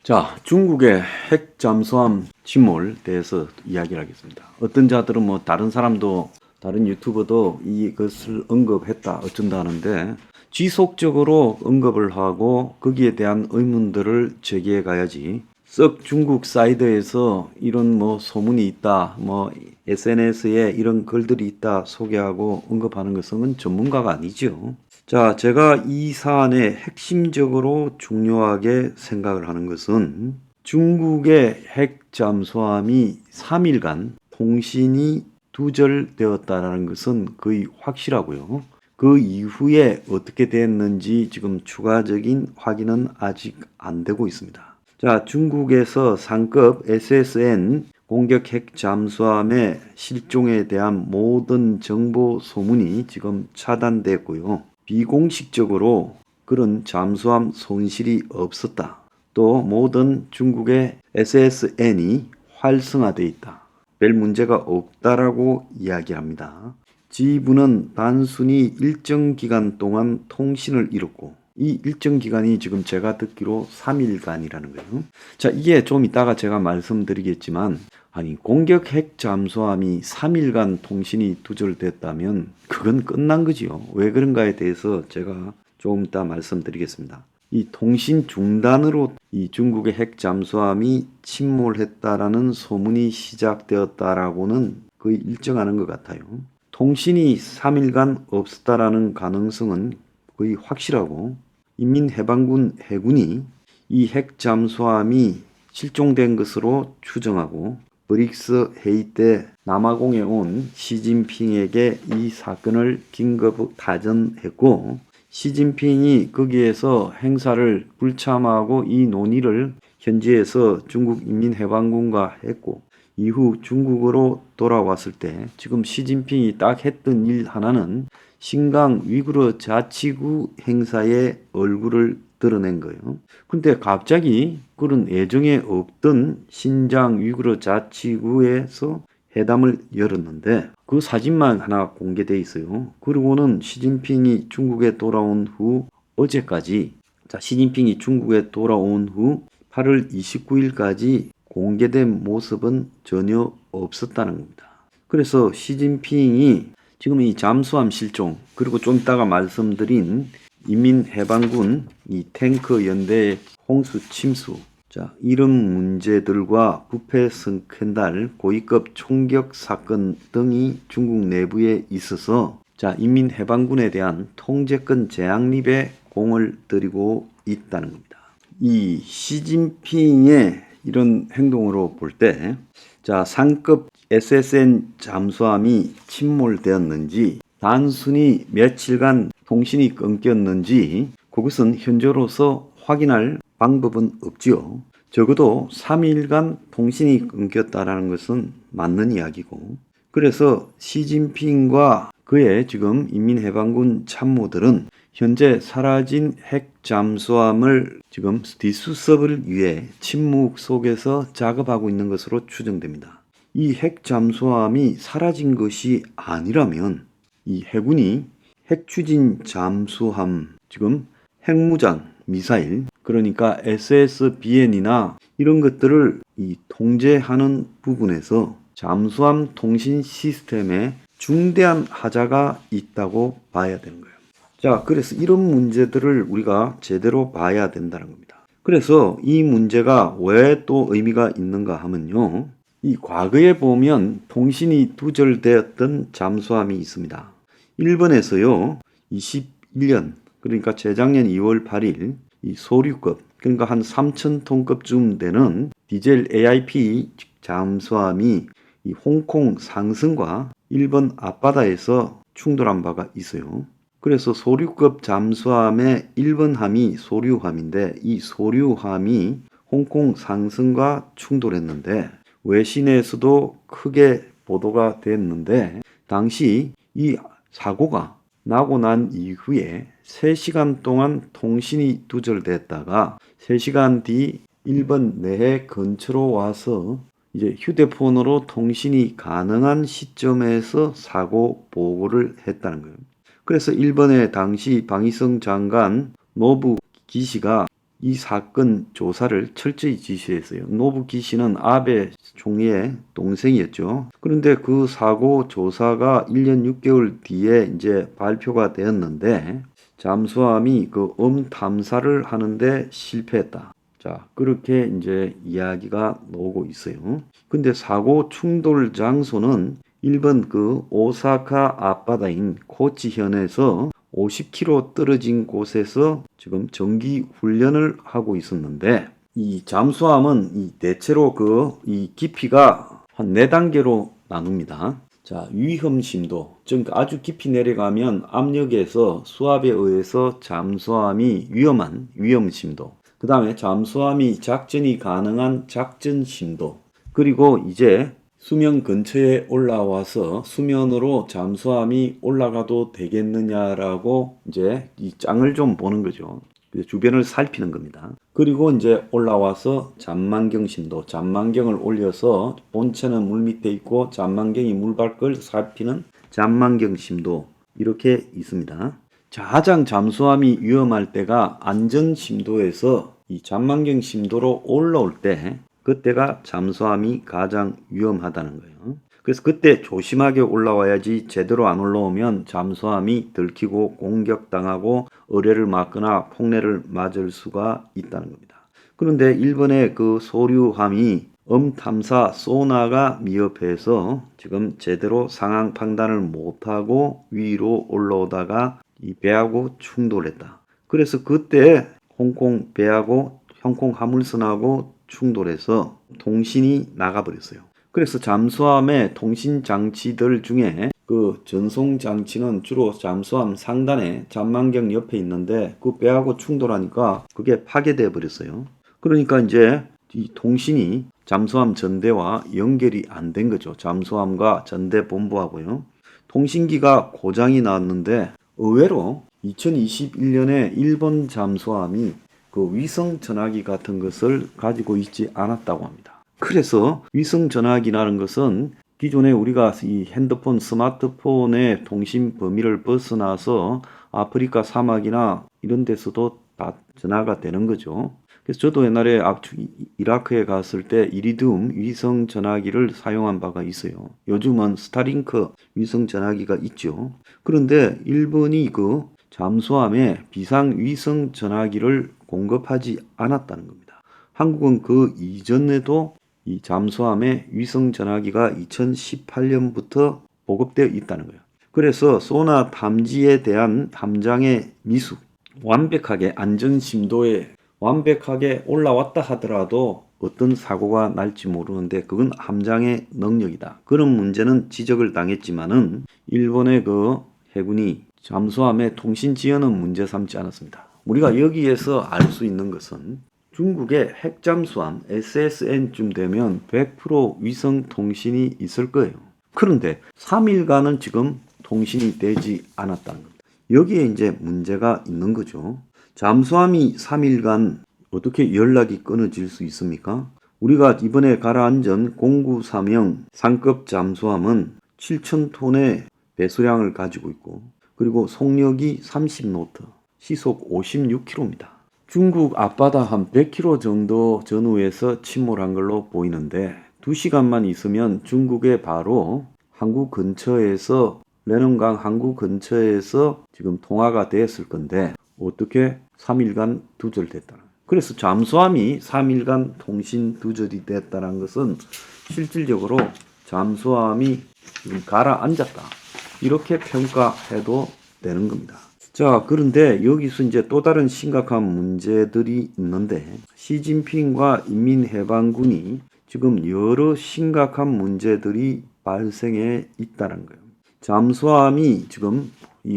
자, 중국의 핵 잠수함 침몰 대해서 이야기를 하겠습니다. 어떤 자들은 다른 사람도 다른 유튜버도 이것을 언급했다 어쩐다 하는데 지속적으로 언급을 하고 거기에 대한 의문들을 제기해 가야지 썩 중국 사이드에서 이런 소문이 있다, SNS에 이런 글들이 있다 소개하고 언급하는 것은 전문가가 아니죠. 자, 제가 이 사안에 핵심적으로 중요하게 생각을 하는 것은 중국의 핵 잠수함이 3일간 통신이 두절되었다는 것은 거의 확실하고요. 그 이후에 어떻게 됐는지 지금 추가적인 확인은 아직 안 되고 있습니다. 자, 중국에서 상급 SSN 공격 핵 잠수함의 실종에 대한 모든 정보 소문이 지금 차단됐고요. 비공식적으로 그런 잠수함 손실이 없었다. 또 모든 중국의 SSN이 활성화되어 있다. 별 문제가 없다라고 이야기합니다. 지부는 단순히 일정 기간 동안 통신을 잃었고 이 일정 기간이 지금 제가 듣기로 3일간이라는 거예요. 자, 이게 좀 이따가 제가 말씀드리겠지만 아니 공격 핵 잠수함이 3일간 통신이 두절됐다면 그건 끝난 거지요. 왜 그런가에 대해서 제가 조금 이따 말씀드리겠습니다. 이 통신 중단으로 이 중국의 핵 잠수함이 침몰했다라는 소문이 시작되었다라고는 거의 일정하는 것 같아요. 통신이 3일간 없었다라는 가능성은 거의 확실하고 인민해방군 해군이 이 핵 잠수함이 실종된 것으로 추정하고 브릭스 회의 때 남아공에 온 시진핑에게 이 사건을 긴급 타전했고 시진핑이 거기에서 행사를 불참하고 이 논의를 현지에서 중국 인민해방군과 했고 이후 중국으로 돌아왔을 때 지금 시진핑이 딱 했던 일 하나는 신강 위구르 자치구 행사에 얼굴을 드러낸 거예요. 근데 갑자기 그런 예정에 없던 신장 위구르 자치구에서 회담을 열었는데 그 사진만 하나 공개돼 있어요. 그리고는 시진핑이 중국에 돌아온 후 어제까지 시진핑이 중국에 돌아온 후 8월 29일까지 공개된 모습은 전혀 없었다는 겁니다. 그래서 시진핑이 지금 이 잠수함 실종 그리고 좀 이따가 말씀드린 인민해방군 이 탱크 연대의 홍수 침수 이런 문제들과 부패 스캔들, 고위급 총격 사건 등이 중국 내부에 있어서 인민해방군에 대한 통제권 재확립에 공을 들이고 있다는 겁니다. 이 시진핑의 이런 행동으로 볼 때 상급 SSN 잠수함이 침몰되었는지 단순히 며칠간 통신이 끊겼는지 그것은 현재로서 확인할 방법은 없지요. 적어도 3일간 통신이 끊겼다라는 것은 맞는 이야기고 그래서 시진핑과 그의 지금 인민해방군 참모들은 현재 사라진 핵 잠수함을 지금 뒷수습을 위해 침묵 속에서 작업하고 있는 것으로 추정됩니다. 이 핵 잠수함이 사라진 것이 아니라면 이 해군이 핵 추진 잠수함 지금 핵무장 미사일 그러니까 SSBN이나 이런 것들을 이 통제하는 부분에서 잠수함 통신 시스템에 중대한 하자가 있다고 봐야 되는 거예요. 자, 그래서 이런 문제들을 우리가 제대로 봐야 된다는 겁니다. 그래서 이 문제가 왜 또 의미가 있는가 하면요. 이 과거에 보면 통신이 두절되었던 잠수함이 있습니다. 일본에서요. 21년 그러니까 재작년 2월 8일 이 소류급 그러니까 한 3,000톤급쯤 되는 디젤 AIP 잠수함이 이 홍콩 상승과 일본 앞바다에서 충돌한 바가 있어요. 그래서 소류급 잠수함의 일본함이 소류함인데 이 소류함이 홍콩 상승과 충돌했는데 외신에서도 크게 보도가 됐는데 당시 이 사고가 나고 난 이후에 3시간 동안 통신이 두절됐다가 3시간 뒤 일본 내해 근처로 와서 이제 휴대폰으로 통신이 가능한 시점에서 사고 보고를 했다는 거예요. 그래서 일본의 당시 방위성 장관 노부 기시가 이 사건 조사를 철저히 지시했어요. 노부키 씨는 아베 총리의 동생이었죠. 그런데 그 사고 조사가 1년 6개월 뒤에 이제 발표가 되었는데 잠수함이 그 탐사를 하는데 실패했다. 자, 그렇게 이제 이야기가 나오고 있어요. 근데 사고 충돌 장소는 일본 그 오사카 앞바다인 코치현에서 50km 떨어진 곳에서 지금 정기 훈련을 하고 있었는데 이 잠수함은 대체로 이 깊이가 한 4단계로 나눕니다. 자, 위험심도, 즉 아주 깊이 내려가면 압력에서 수압에 의해서 잠수함이 위험한 위험심도, 그 다음에 잠수함이 작전이 가능한 작전심도, 그리고 이제 수면 근처에 올라와서 수면으로 잠수함이 올라가도 되겠느냐라고 이제 이 짱을 좀 보는 거죠. 주변을 살피는 겁니다. 그리고 이제 올라와서 잔망경 심도, 잔망경을 올려서 본체는 물 밑에 있고 잔망경이 물 밖을 살피는 잔망경 심도, 이렇게 있습니다. 가장 잠수함이 위험할 때가 안전 심도에서 이 잔망경 심도로 올라올 때, 그때가 잠수함이 가장 위험하다는 거예요. 그래서 그때 조심하게 올라와야지, 제대로 안 올라오면 잠수함이 들키고 공격당하고 어뢰를 맞거나 폭내를 맞을 수가 있다는 겁니다. 그런데 일본의 그 소류함이 탐사 소나가 미흡해서 지금 제대로 상황 판단을 못하고 위로 올라오다가 이 배하고 충돌했다. 그래서 그때 홍콩 배하고 홍콩 화물선하고 충돌해서 통신이 나가버렸어요. 그래서 잠수함의 통신 장치들 중에 그 전송 장치는 주로 잠수함 상단에 잔망경 옆에 있는데 그 배하고 충돌하니까 그게 파괴돼 버렸어요. 그러니까 이제 이 통신이 잠수함 전대와 연결이 안 된 거죠. 잠수함과 전대 본부하고요. 통신기가 고장이 났는데 의외로 2021년에 일본 잠수함이 그 위성 전화기 같은 것을 가지고 있지 않았다고 합니다. 그래서 위성 전화기라는 것은 기존에 우리가 이 핸드폰, 스마트폰의 통신 범위를 벗어나서 아프리카 사막이나 이런 데서도 다 전화가 되는 거죠. 그래서 저도 옛날에 이라크에 갔을 때 이리듐 위성 전화기를 사용한 바가 있어요. 요즘은 스타링크 위성 전화기가 있죠. 그런데 일본이 그 잠수함에 비상 위성 전화기를 공급하지 않았다는 겁니다. 한국은 그 이전에도 이 잠수함에 위성 전화기가 2018년부터 보급되어 있다는 거예요. 그래서 소나 탐지에 대한 함장의 미숙, 완벽하게 안전 심도에 완벽하게 올라왔다 하더라도 어떤 사고가 날지 모르는데 그건 함장의 능력이다. 그런 문제는 지적을 당했지만은 일본의 그 해군이 잠수함의 통신 지연은 문제 삼지 않았습니다. 우리가 여기에서 알 수 있는 것은 중국의 핵잠수함 SSN쯤 되면 100% 위성 통신이 있을 거예요. 그런데 3일간은 지금 통신이 되지 않았다는 겁니다. 여기에 이제 문제가 있는 거죠. 잠수함이 3일간 어떻게 연락이 끊어질 수 있습니까? 우리가 이번에 가라앉은 093형 상급 잠수함은 7,000톤의 배수량을 가지고 있고, 그리고 속력이 30노트, 시속 56km입니다. 중국 앞바다 한 100km 정도 전후에서 침몰한 걸로 보이는데 2시간만 있으면 중국의 바로 항구 근처에서, 레논강 항구 근처에서 지금 통화가 됐을 건데 어떻게 3일간 두절됐다는 거예요. 그래서 잠수함이 3일간 통신 두절이 됐다는 것은 실질적으로 잠수함이 지금 가라앉았다, 이렇게 평가해도 되는 겁니다. 자, 그런데 여기서 이제 또 다른 심각한 문제들이 있는데, 시진핑과 인민해방군이 지금 여러 심각한 문제들이 발생해 있다는 거예요. 잠수함이 지금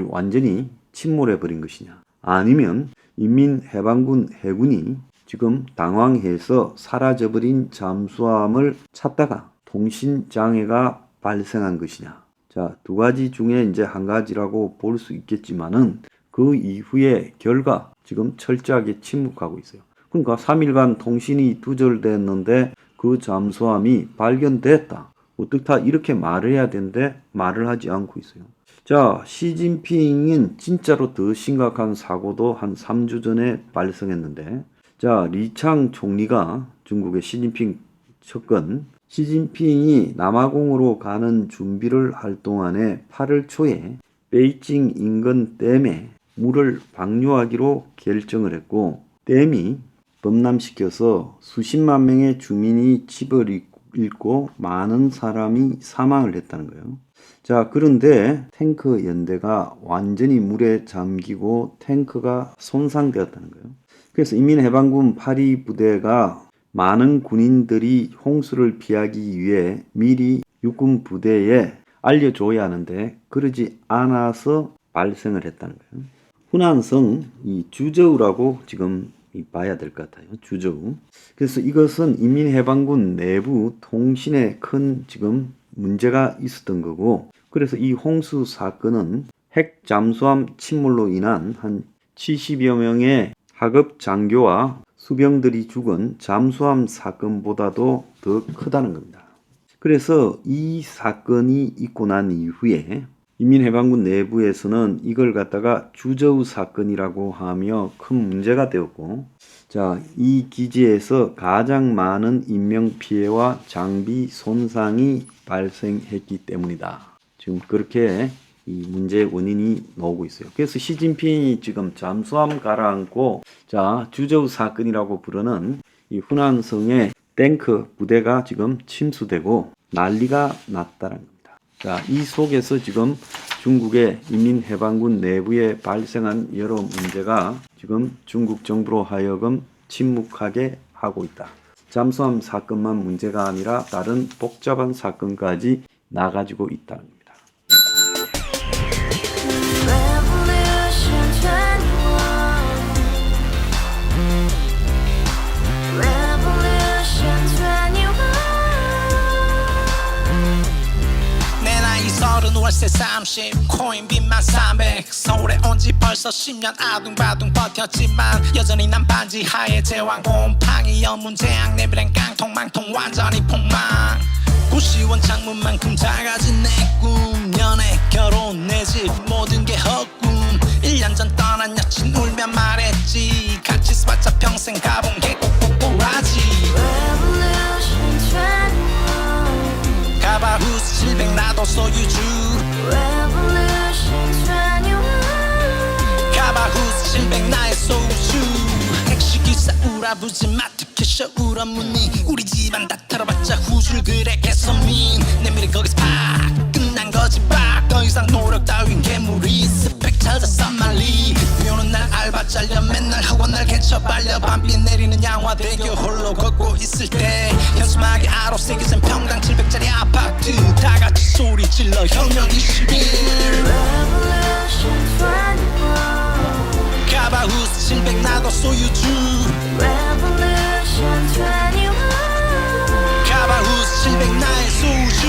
완전히 침몰해 버린 것이냐, 아니면 인민해방군 해군이 지금 당황해서 사라져버린 잠수함을 찾다가 통신장애가 발생한 것이냐. 자, 두 가지 중에 이제 한 가지라고 볼 수 있겠지만은 그 이후의 결과 지금 철저하게 침묵하고 있어요. 그러니까 3일간 통신이 두절됐는데 그 잠수함이 발견됐다, 어떻다, 이렇게 말을 해야 되는데 말을 하지 않고 있어요. 자, 시진핑은 진짜로 더 심각한 사고도 한 3주 전에 발생했는데 자, 리창 총리가 중국의 시진핑 접근, 시진핑이 남아공으로 가는 준비를 할 동안에 8월 초에 베이징 인근 댐에 물을 방류하기로 결정을 했고, 댐이 범람시켜서 수십만 명의 주민이 집을 잃고 많은 사람이 사망을 했다는 거예요. 자, 그런데 탱크 연대가 완전히 물에 잠기고 탱크가 손상되었다는 거예요. 그래서 인민해방군 8위 부대가 많은 군인들이 홍수를 피하기 위해 미리 육군 부대에 알려줘야 하는데 그러지 않아서 발생을 했다는 거예요. 후난성, 이 주저우라고 지금 봐야 될 것 같아요. 주저우. 그래서 이것은 인민해방군 내부 통신에 큰 지금 문제가 있었던 거고, 그래서 이 홍수 사건은 핵 잠수함 침몰로 인한 한 70여 명의 하급 장교와 수병들이 죽은 잠수함 사건보다도 더 크다는 겁니다. 그래서 이 사건이 있고 난 이후에 인민해방군 내부에서는 이걸 갖다가 주저우 사건이라고 하며 큰 문제가 되었고, 자, 이 기지에서 가장 많은 인명피해와 장비 손상이 발생했기 때문이다. 지금 그렇게 이 문제의 원인이 나오고 있어요. 그래서 시진핑이 지금 잠수함 가라앉고, 자, 주저우 사건이라고 부르는 이 후난성의 탱크 부대가 지금 침수되고 난리가 났다는 겁니다. 자, 이 속에서 지금 중국의 인민해방군 내부에 발생한 여러 문제가 지금 중국 정부로 하여금 침묵하게 하고 있다. 잠수함 사건만 문제가 아니라 다른 복잡한 사건까지 나가지고 있다는 겁니다. 월세 30 코인 빚만 300 서울에 온 지 벌써 10년 아둥바둥 버텼지만 여전히 난 반지 하에 제왕 곰팡이 연문제약 내비랑 깡통망통 완전히 폭망 90원 창문만큼 작아진 내 꿈 연애 결혼 내 집 모든 게 헛꿈 1년 전 떠난 여친 울며 말했지 같이 써봤자 평생 가본 게 꼭꼭꼭라지 가바후스 700 나도 소유주 가바후스 700 나의 소주 택시기사 우라부지 마트캐셔 울어무니 우리 집안 다 털어봤자 후줄 그래 개선민 내 미래 거기서 팍 끝난 거지 팍 더 이상 노력 따윈 괴물이 스펙 찾아 싼말리 비오는 날 알바 잘려 맨날 학원 날 개쳐 발려 밤비 내리는 양화대교 홀로 걷고 있을 때 현수막에 아로 새겨진 평당 700짜리 아파트 다같이 소리 질러 혁명 21 가바후스 700 나도 소유주 가바후스 700 나의 소주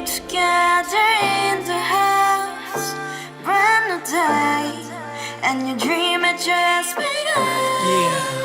Together in the house, brand new day, and your dream had just begun. Yeah.